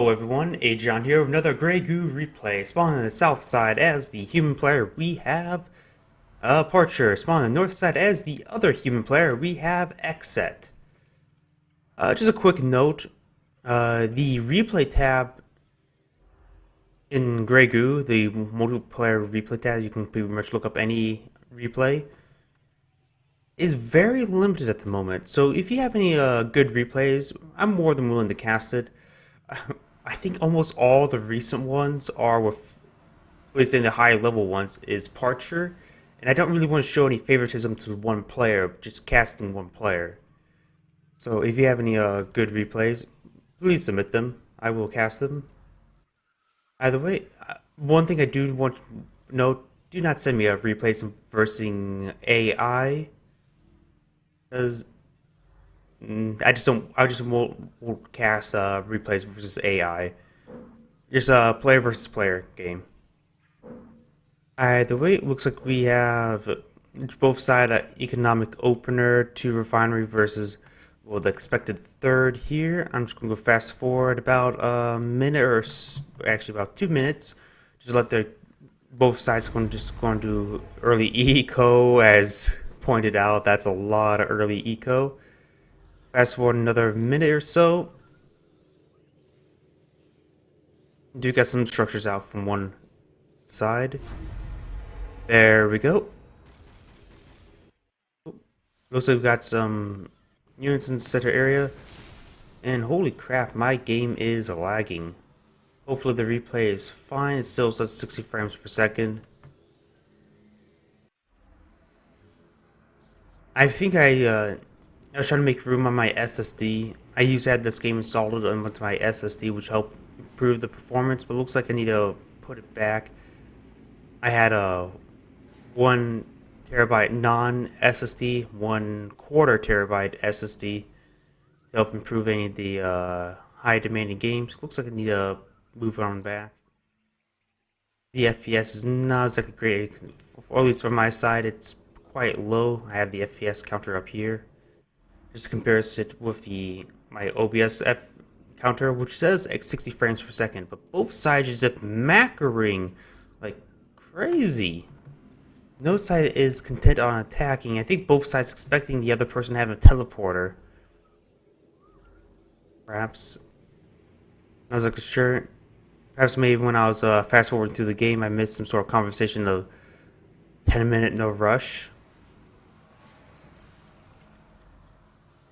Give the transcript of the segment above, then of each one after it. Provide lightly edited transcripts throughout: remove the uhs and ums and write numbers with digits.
Hello everyone, Agion here with another Goo Replay. Spawn on the south side as the human player, we have Parture. Spawn on the north side as the other human player, we have Xcet. Just a quick note, the replay tab in Goo, the multiplayer replay tab, you can pretty much look up any replay, is very limited at the moment. So if you have any good replays, I'm more than willing to cast it. I think almost all the recent ones are with, at least in the high level ones, is Parture, and I don't really want to show any favoritism to one player, just casting one player. So if you have any good replays, please submit them. I will cast them. Either way, one thing I do want to note: do not send me a replay versing AI, because I just don't. I just won't cast replays versus AI. Just a player versus player game. Either way, it looks like we have both side economic opener to refinery versus well the expected third here. I'm just gonna go fast forward about a minute or actually about 2 minutes. Just let the both sides going to do early eco as pointed out. That's a lot of early eco. Fast forward another minute or so. Do get some structures out from one side. There we go. Looks like we've got some units in the center area. And holy crap, my game is lagging. Hopefully the replay is fine. It still says 60 frames per second. I think I was trying to make room on my SSD. I used to have this game installed onto my SSD, which helped improve the performance, but it looks like I need to put it back. I had a 1 terabyte non SSD, 1/4 terabyte SSD to help improve any of the high demanding games. Looks like I need to move on back. The FPS is not exactly great, or at least from my side, it's quite low. I have the FPS counter up here. Just to compare it with my OBS counter, which says 60 frames per second, but both sides just zip macroing like crazy. No side is content on attacking. I think both sides expecting the other person to have a teleporter. Perhaps. I was like, sure. Perhaps maybe when I was fast forwarding through the game, I missed some sort of conversation of 10-minute no rush.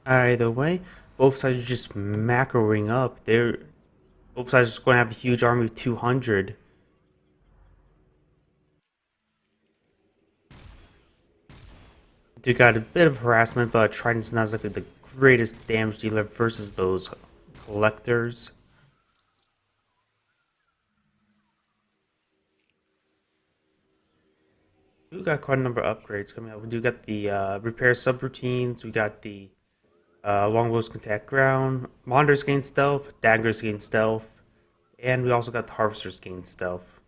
Either way, both sides are just macroing up. Both sides are just going to have a huge army of 200. They got a bit of harassment, but Trident's not exactly the greatest damage dealer versus those collectors. We got quite a number of upgrades coming out. We do got the repair subroutines. We got the longbows can attack ground. Monitors gain stealth. Daggers gain stealth. And we also got the harvesters gain stealth.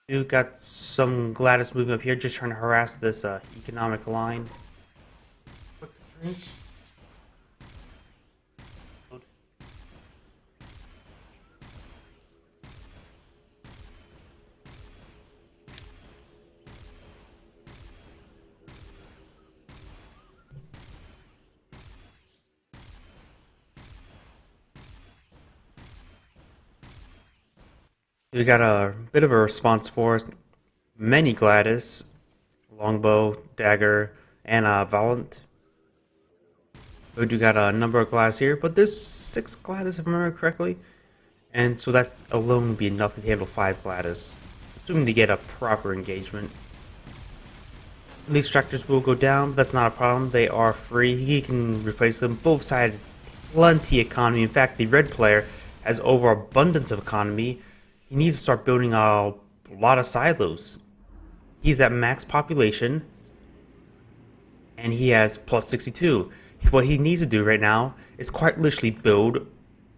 We got some Gladys moving up here, just trying to harass this economic line. Quick drink. We got a bit of a response force. Many Gladys, longbow, dagger, and Valant. We do got a number of Gladys here, but there's 6 Gladys if I remember correctly. And so that alone would be enough to handle 5 Gladys, assuming they get a proper engagement. These tractors will go down, but that's not a problem. They are free. He can replace them. Both sides, plenty economy. In fact, the red player has overabundance of economy. He needs to start building a lot of silos. He's at max population, and he has plus 62. What he needs to do right now is quite literally build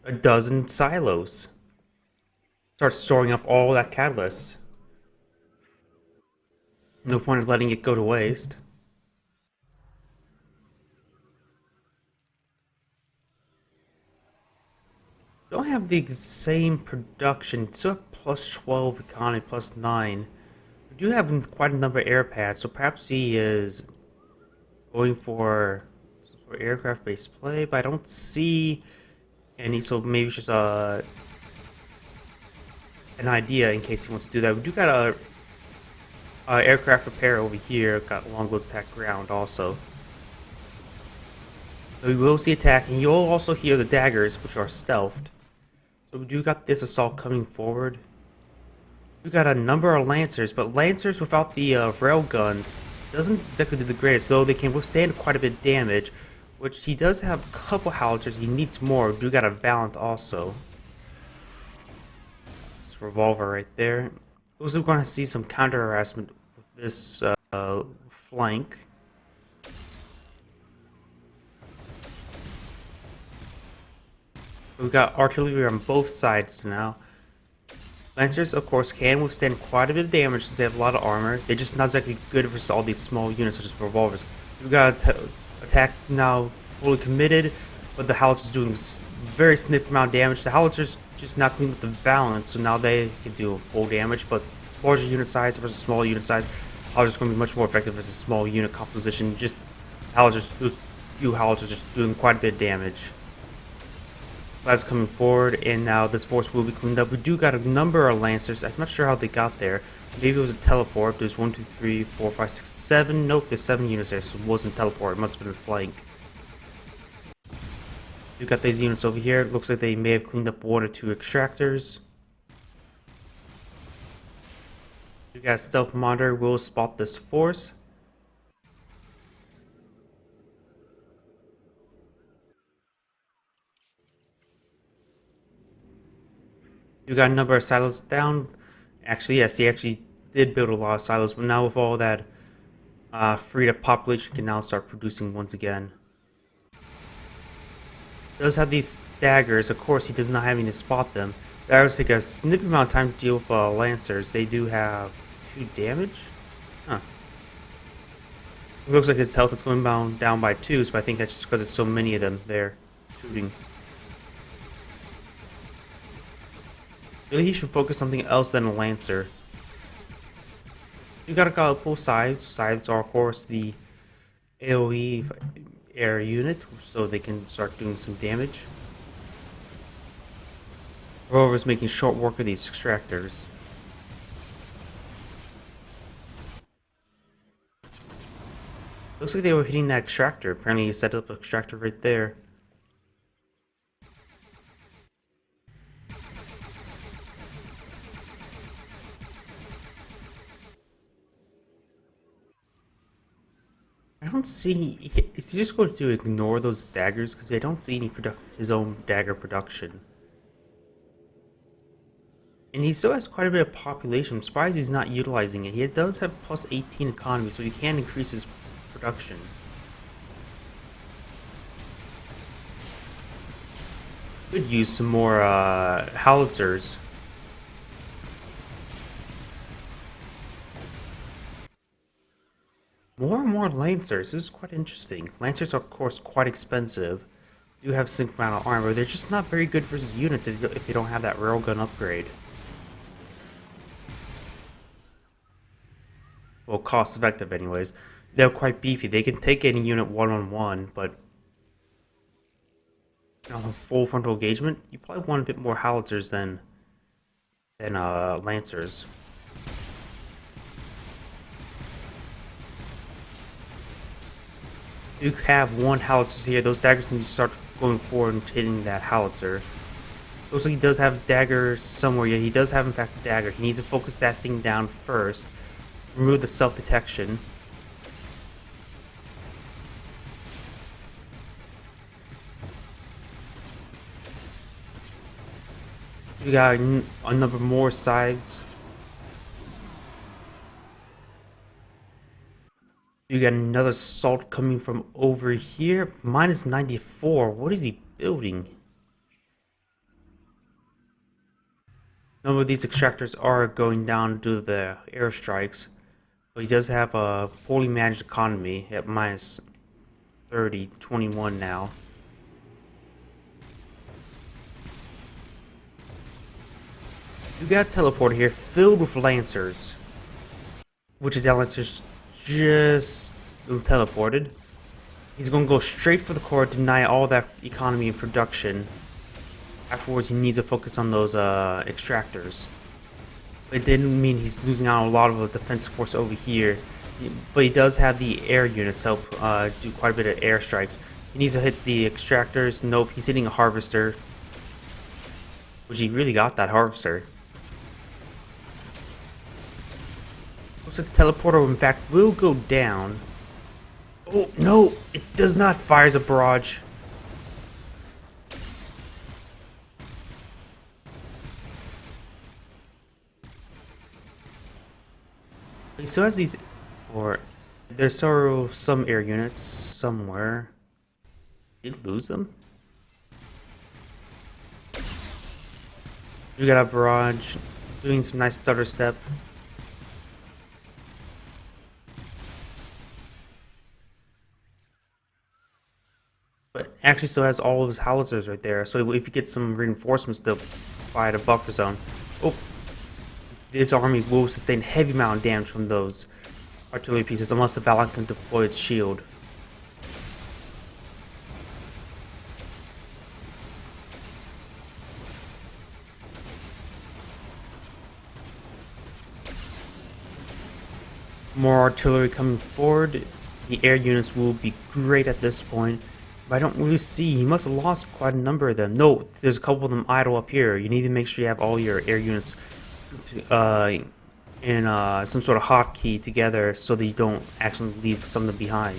a dozen silos. Start storing up all that catalyst. No point in letting it go to waste. don't have the same production. Still have plus 12 economy, plus 9. We do have quite a number of air pads, so perhaps he is going for some sort of aircraft-based play, but I don't see any, so maybe it's just an idea in case he wants to do that. We do got a aircraft repair over here, got longbows attack ground also. So we will see attack, and you'll also hear the daggers, which are stealthed. So we do got this assault coming forward. We got a number of lancers, but lancers without the rail guns doesn't exactly do the greatest, though they can withstand quite a bit of damage, which he does have a couple howitzers. He needs more. We do got a Valiant also. This revolver right there. Also, we're going to see some counter harassment with this flank. We've got artillery on both sides now. Lancers, of course, can withstand quite a bit of damage since they have a lot of armor. They're just not exactly good versus all these small units such as revolvers. We've got attack now fully committed, but the howitzers doing very significant amount of damage. The howitzers just not clean with the Valiant, so now they can do full damage, but larger unit size versus small unit size, howitzers are going to be much more effective versus small unit composition. Just howitzers, those few howitzers just doing quite a bit of damage. That's coming forward, and now this force will be cleaned up. We do got a number of lancers. I'm not sure how they got there. Maybe it was a teleport. There's 1, 2, 3, 4, 5, 6, 7. Nope, there's 7 units there, so it wasn't a teleport. It must have been a flank. We got these units over here. It looks like they may have cleaned up 1 or 2 extractors. We got a stealth monitor. We'll spot this force. You got a number of silos down. Actually, yes, he actually did build a lot of silos, but now with all that freed up population, can now start producing once again. He does have these daggers. Of course, he does not have any to spot them. Daggers take a significant amount of time to deal with lancers. They do have 2 damage. Huh. It looks like his health is going down by 2, so I think that's just because there's so many of them there shooting. Really, he should focus something else than a lancer. You gotta go both sides. Sides are, of course, the AoE air unit, so they can start doing some damage. Rover's making short work of these extractors. Looks like they were hitting that extractor. Apparently, he set up an extractor right there. I don't see. Is he just going to ignore those daggers? Because I don't see any his own dagger production. And he still has quite a bit of population. I'm surprised he's not utilizing it. He does have plus 18 economy, so he can increase his production. Could use some more howitzers. More and more lancers. This is quite interesting. Lancers are, of course, quite expensive. Do have some amount of armor. They're just not very good versus units if they don't have that railgun upgrade. Well, cost effective anyways. They're quite beefy. They can take any unit one-on-one, but on full frontal engagement, you probably want a bit more howitzers than lancers. You have 1 howitzer here. Those daggers need to start going forward and hitting that howitzer. Looks like he does have daggers somewhere. Yeah, he does have in fact a dagger. He needs to focus that thing down first. Remove the self-detection. We got a number more sides. You got another assault coming from over here. Minus 94. What is he building? A number of these extractors are going down due to the airstrikes. But he does have a poorly managed economy at minus 30, 21 now. You got a teleporter here filled with lancers, which the lancers just teleported. He's going to go straight for the core, deny all that economy and production. Afterwards, he needs to focus on those extractors. But it didn't mean he's losing out on a lot of the defensive force over here. But he does have the air units help do quite a bit of airstrikes. He needs to hit the extractors. Nope, he's hitting a harvester. Which he really got that harvester. Looks like the teleporter, in fact, will go down. Oh, no, it does not. Fires a barrage. He still has these, or there's still some air units somewhere. Did he lose them? You got a barrage, doing some nice stutter step. But actually still has all of his howitzers right there. So if you get some reinforcements to fire the buffer zone. Oh, this army will sustain heavy amount of damage from those artillery pieces unless the Valiant can deploy its shield. More artillery coming forward. The air units will be great at this point. But I don't really see. He must have lost quite a number of them. No, there's a couple of them idle up here. You need to make sure you have all your air units in some sort of hotkey together so that you don't actually leave some of them behind.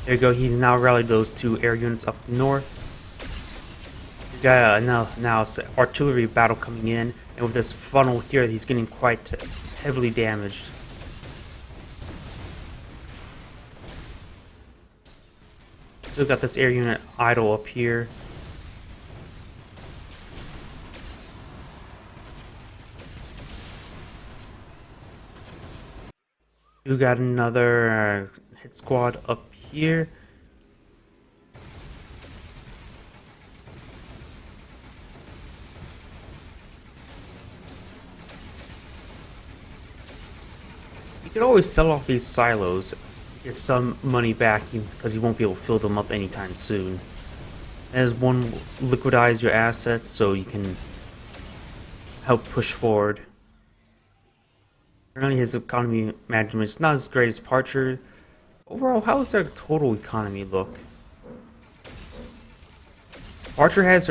There you go. He's now rallied those two air units up north. We got now artillery battle coming in, and with this funnel here, he's getting quite heavily damaged. Still got this air unit idle up here. You got another hit squad up here. You could always sell off these silos, get some money back because you won't be able to fill them up anytime soon. As one, liquidize your assets so you can help push forward. Currently his economy management is not as great as Parture. Overall, how does their total economy look? Parture has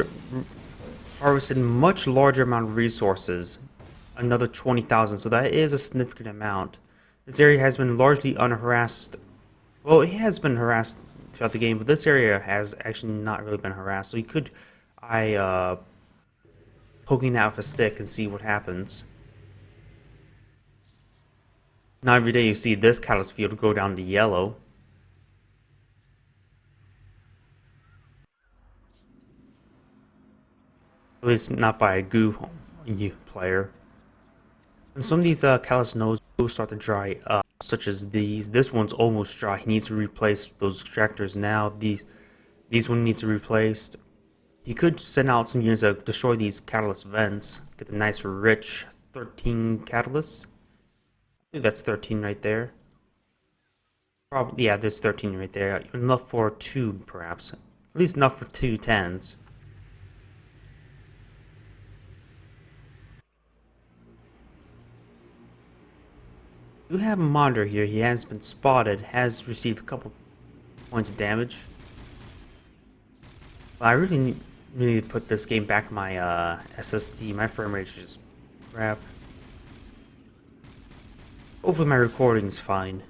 harvested much larger amount of resources, another 20,000, so that is a significant amount. This area has been largely unharassed. Well, it has been harassed throughout the game, but this area has actually not really been harassed. So you could poking that with a stick and see what happens. Not every day you see this catalyst field go down to yellow. At least not by a Goo player. And some of these catalyst nodes will start to dry up, such as these. This one's almost dry. He needs to replace those extractors now. These one needs to be replaced. He could send out some units to destroy these catalyst vents. Get the nice rich 13 catalysts. I think that's 13 right there. Probably, yeah, there's 13 right there. Enough for 2, perhaps. At least enough for 2 10s. We have a monitor here. He has been spotted. Has received a couple points of damage. But I really need to put this game back in my SSD. My frame rate is just crap. Hopefully my recording's fine.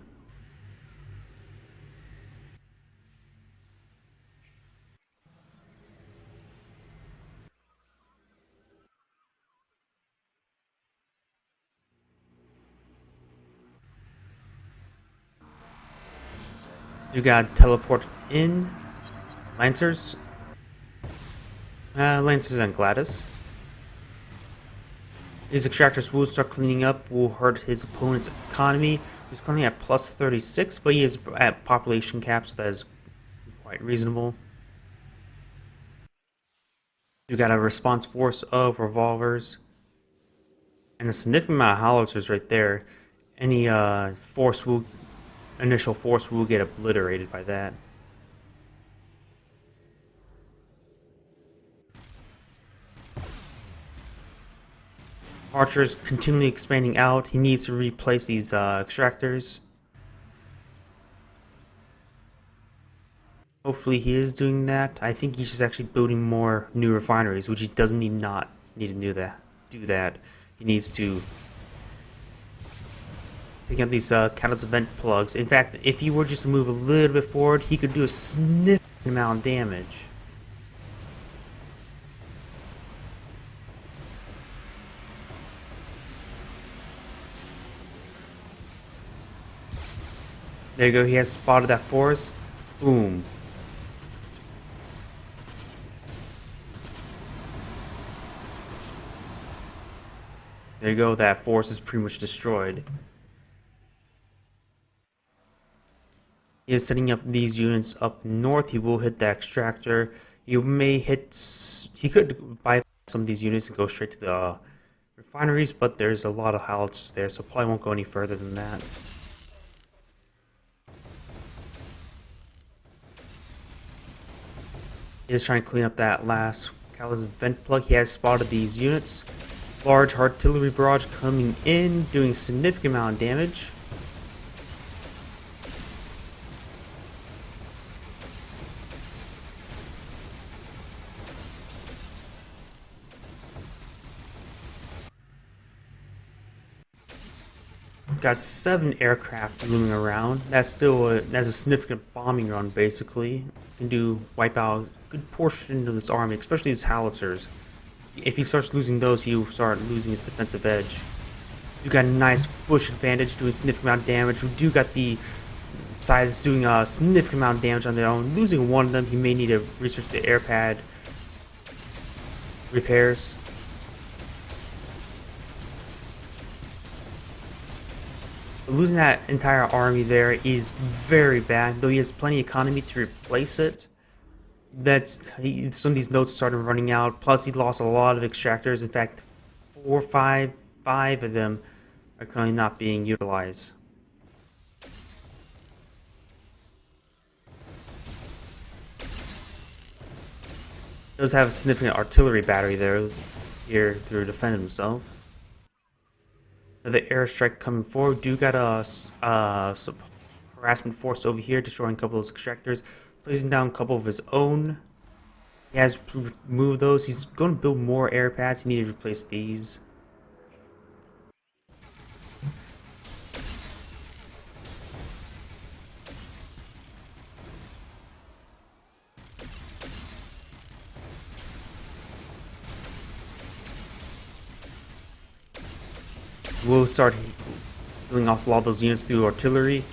You got teleport in. Lancers. Lancers and Gladys. His extractors will start cleaning up, will hurt his opponent's economy. He's currently at plus 36, but he is at population cap, so that is quite reasonable. You got a response force of revolvers and a significant amount of howitzers right there. Any initial force will get obliterated by that. Parture's continually expanding out. He needs to replace these extractors. Hopefully he is doing that. I think he's just actually building more new refineries, which he doesn't need to do that. He needs to pick up these catalyst vent plugs. In fact, if he were just to move a little bit forward, he could do a significant amount of damage. There you go, he has spotted that force. Boom. There you go, that force is pretty much destroyed. He is setting up these units up north. He will hit the extractor. He could bypass some of these units and go straight to the refineries, but there's a lot of howitzers there, so probably won't go any further than that. He is trying to clean up that last catalyst vent plug. He has spotted these units. Large artillery barrage coming in, doing a significant amount of damage. Got 7 aircraft looming around. That's a significant bombing run basically. Can wipe out a good portion of this army, especially his howitzers. If he starts losing those, he'll start losing his defensive edge. You got a nice bush advantage, doing a significant amount of damage. We do got the side that's doing a significant amount of damage on their own. Losing one of them, he may need to research the air pad repairs. But losing that entire army there is very bad, though he has plenty of economy to replace it. Some of these notes started running out. Plus, he lost a lot of extractors. In fact, five of them are currently not being utilized. He does have a significant artillery battery there here to defend himself. Another airstrike coming forward. Do got some harassment force over here, destroying a couple of those extractors. Placing down a couple of his own. He has removed those. He's going to build more air pads. He needs to replace these. We'll start killing off a lot of those units through artillery.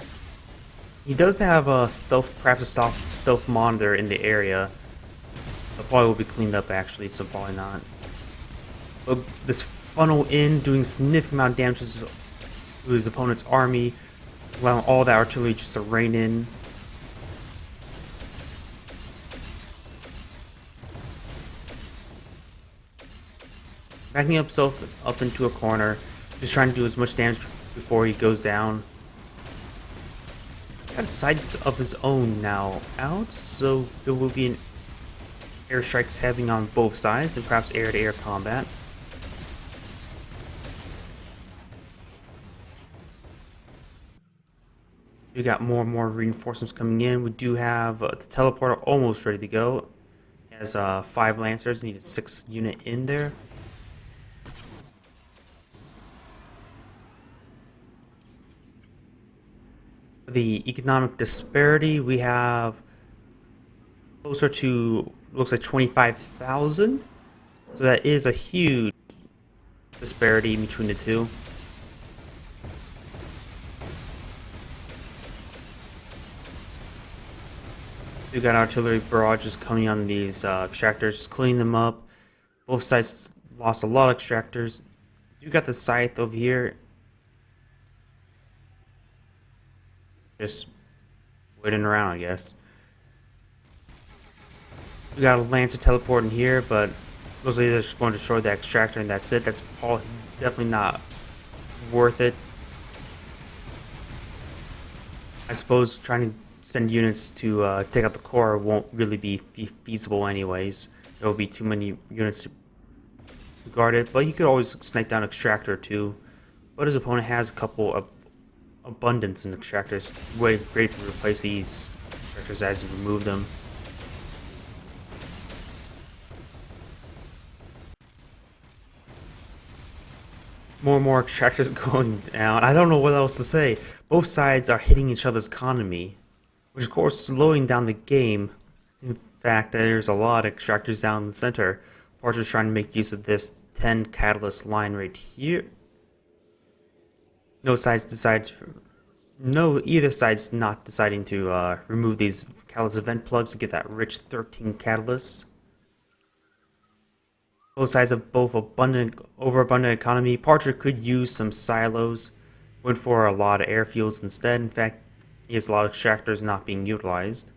He does have a perhaps a stealth monitor in the area. That probably will be cleaned up actually, so probably not. But this funnel in, doing a significant amount of damage to his opponent's army, allowing all that artillery just to rain in. Backing himself up into a corner, just trying to do as much damage before he goes down. Got sights of his own now out, so there will be airstrikes having on both sides and perhaps air-to-air combat. We got more and more reinforcements coming in. We do have the teleporter almost ready to go. It has 5 lancers, need a 6th unit in there. The economic disparity, we have closer to, looks like 25,000. So that is a huge disparity between the two. We got artillery barrages coming on these extractors, just cleaning them up. Both sides lost a lot of extractors. You got the scythe over here. Just waiting around, I guess. We got a Lancer teleport in here, but mostly they're just going to destroy the extractor and that's it. That's all definitely not worth it. I suppose trying to send units to take out the core won't really be feasible anyways. There will be too many units to guard it, but you could always snipe down extractor too. But his opponent has a couple of abundance in extractors. Way great to replace these extractors as you remove them. More and more extractors going down. I don't know what else to say. Both sides are hitting each other's economy, which of course slowing down the game. In fact, there's a lot of extractors down in the center. Parture's trying to make use of this 10 catalyst line right here. Either side's not deciding to remove these catalyst event plugs to get that rich 13 catalysts. Both sides have both overabundant economy. Parture could use some silos. Went for a lot of airfields instead. In fact, he has a lot of extractors not being utilized.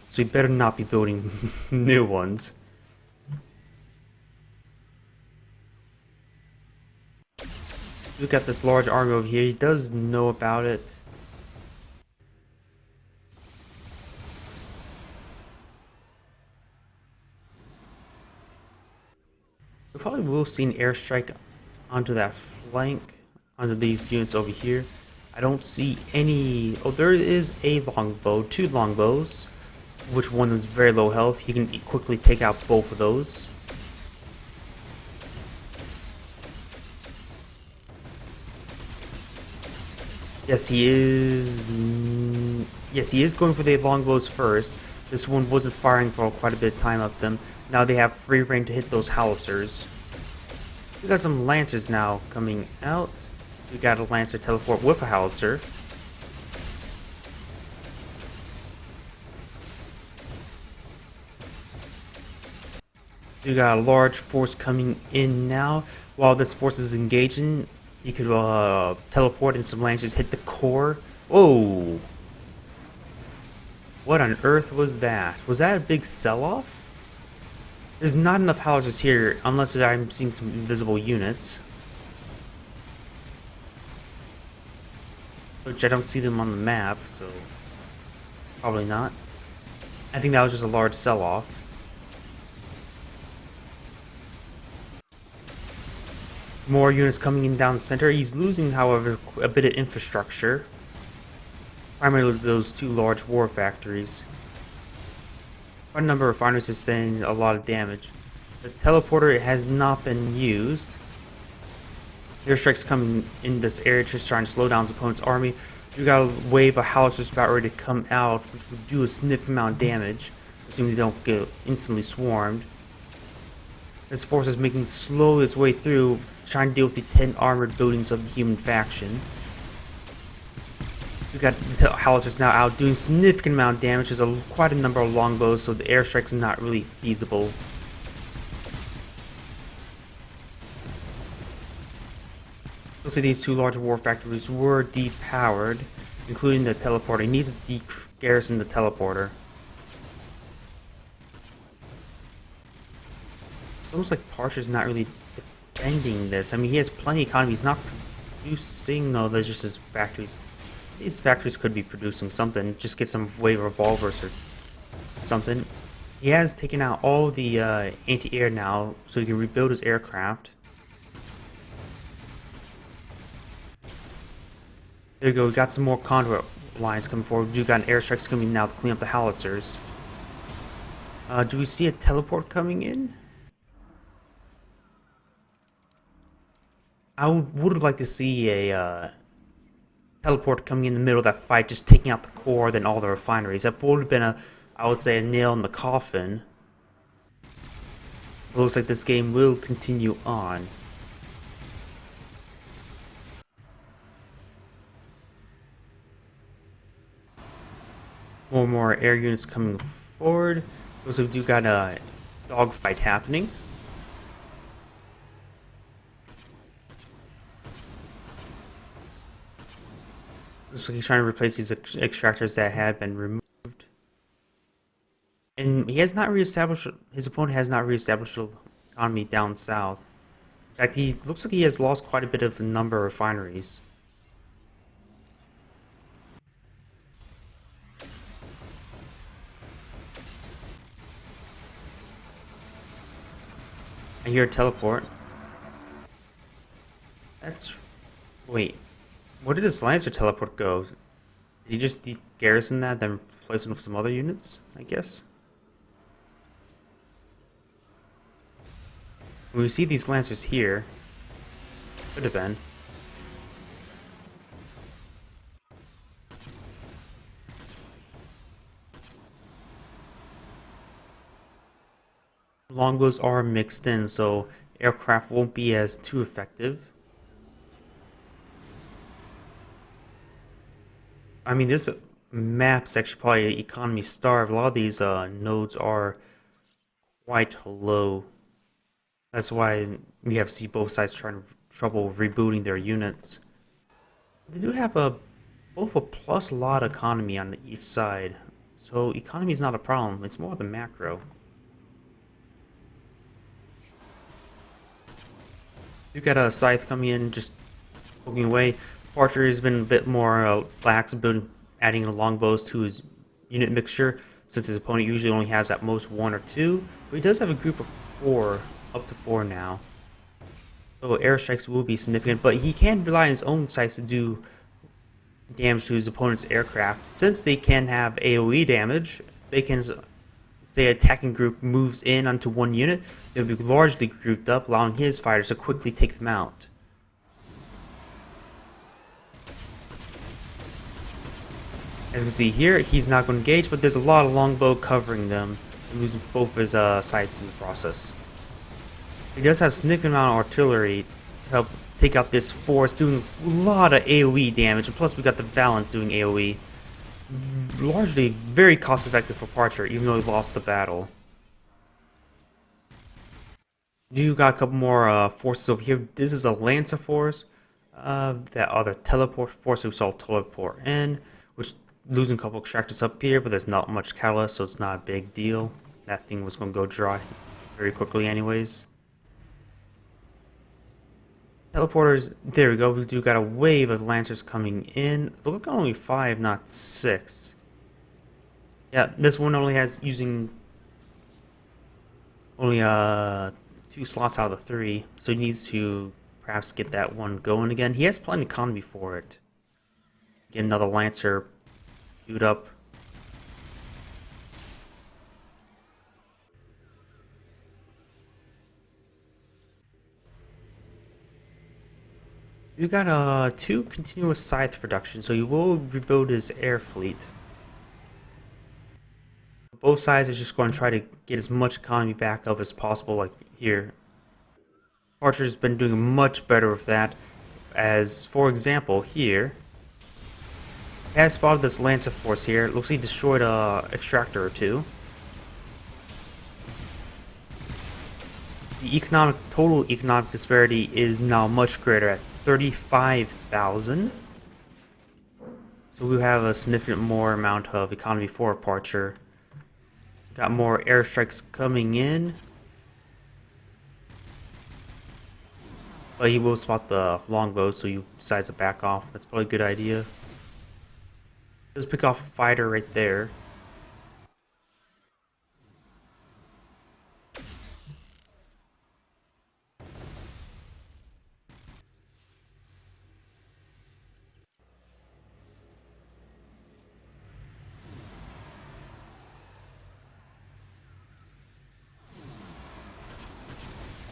So he better not be building new ones. Look at this large army over here. He does know about it. We probably will see an airstrike onto that flank, onto these units over here. I don't see any. Oh, there is a longbow, 2 longbows, which one is very low health. He can quickly take out both of those. Yes, he is. Yes, he is going for the longbows first. This one wasn't firing for quite a bit of time up them. Now they have free reign to hit those howitzers. We got some lancers now coming out. We got a lancer teleport with a howitzer. We got a large force coming in now. While this force is engaging, he could teleport and some lancers hit the core. Whoa! What on earth was that? Was that a big sell-off? There's not enough howitzers here unless I'm seeing some invisible units. Which I don't see them on the map, so probably not. I think that was just a large sell-off. More units coming in down the center. He's losing, however, a bit of infrastructure. Primarily those 2 large war factories. Quite a number of refiners is saying a lot of damage. The teleporter has not been used. Airstrikes coming in this area just trying to slow down his opponent's army. You got a wave of howitzers about ready to come out, which would do a significant amount of damage, assuming they don't get instantly swarmed. This force is making slowly its way through, trying to deal with the 10 armored buildings of the human faction. We got the howitzers now out doing significant amount of damage. There's quite a number of longbows, so the airstrikes are not really feasible. You'll see these 2 large war factories were depowered, including the teleporter. He needs to garrison the teleporter. It's almost like Parcher's not really defending this. I mean, he has plenty of economy. He's not producing, no, they're just his factories. These factories could be producing something. Just get some wave revolvers or something. He has taken out all the anti-air now, so he can rebuild his aircraft. There you go, we got some more conduit lines coming forward. We got an airstrikes coming now to clean up the howitzers. Do we see a teleport coming in? I would have liked to see a teleport coming in the middle of that fight, just taking out the core, then all the refineries. That would have been I would say, a nail in the coffin. It looks like this game will continue on. More and more air units coming forward. Looks like we do got a dogfight happening. Looks like he's trying to replace these extractors that had been removed. And he has not reestablished, his opponent has not reestablished the economy down south. In fact, he looks like he has lost quite a bit of the number of refineries. I hear a teleport. That's... Wait. Where did this Lancer teleport go? Did he just garrison that, then replace it with some other units, I guess? When we see these Lancers here, could have been. Longbows are mixed in, so aircraft won't be as too effective. I mean, this map's actually probably economy starved. A lot of these nodes are quite low. That's why we have see both sides trying trouble rebooting their units. They do have both a plus lot economy on each side, so economy is not a problem. It's more the macro. You got a scythe coming in, just poking away. Parture has been a bit more lax about adding longbows to his unit mixture, since his opponent usually only has at most 1 or 2. But he does have a group of 4, up to 4 now. So airstrikes will be significant, but he can rely on his own scythes to do damage to his opponent's aircraft. Since they can have AoE damage, they can say attacking group moves in onto one unit, they'll be largely grouped up, allowing his fighters to quickly take them out. As we see here, he's not going to engage, but there's a lot of longbow covering them, and losing both his sights in the process. He does have significant amount of artillery to help take out this force, doing a lot of AoE damage, and plus we got the Valiant doing AoE. Largely very cost effective for Parture, even though he lost the battle. You got a couple more forces over here. This is a Lancer force. That other teleport force we saw teleport in, which losing a couple extractors up here, but there's not much catalyst, so it's not a big deal. That thing was going to go dry very quickly anyways. Teleporters, there we go. We do got a wave of Lancers coming in. Look, only 5, not 6. Yeah, this one only has using only 2 slots out of the 3, so he needs to perhaps get that one going again. He has plenty of economy for it. Get another Lancer queued up. You got 2 continuous scythe production, so you will rebuild his air fleet. Both sides are just going to try to get as much economy back up as possible, like here. Parcher's been doing much better with that, as for example here, he has spotted this Lancer force here. It looks like he destroyed a extractor or 2. The total economic disparity is now much greater at 35,000. So we have a significant more amount of economy for Parture. Got more airstrikes coming in. But he will spot the longbow, so he decides to back off. That's probably a good idea. Just pick off a fighter right there.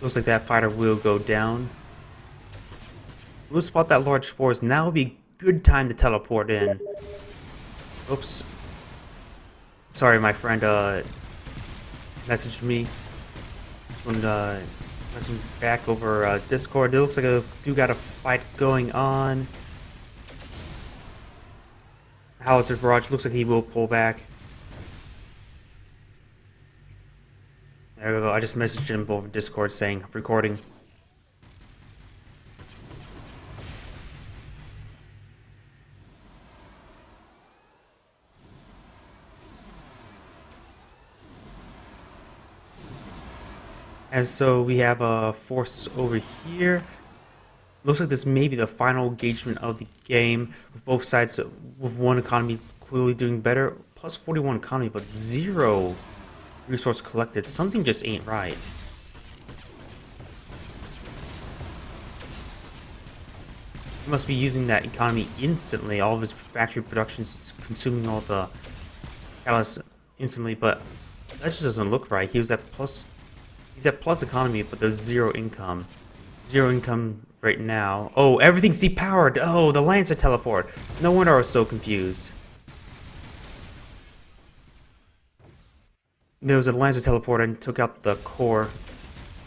Looks like that fighter will go down. We'll spot that large force. Now would be a good time to teleport in. Oops. Sorry, my friend messaged me. Messaged back over Discord. It looks like I do got a fight going on. Howitzer barrage looks like he will pull back. There we go. I just messaged him over Discord saying recording. And so we have a force over here. Looks like this may be the final engagement of the game, with both sides, with one economy clearly doing better. Plus 41 economy, but 0 resource collected. Something just ain't right. He must be using that economy instantly. All of his factory production's consuming all the catalyst instantly, but that just doesn't look right. He's at plus economy, but there's 0 income. 0 income right now. Oh, everything's depowered. Oh, the Lancer teleport. No wonder I was so confused. There was a Lancer teleport and took out the core.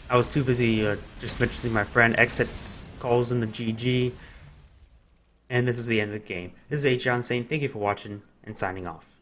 I was too busy just mentioning my friend. Xcet calls in the GG. And this is the end of the game. This is Agion saying thank you for watching and signing off.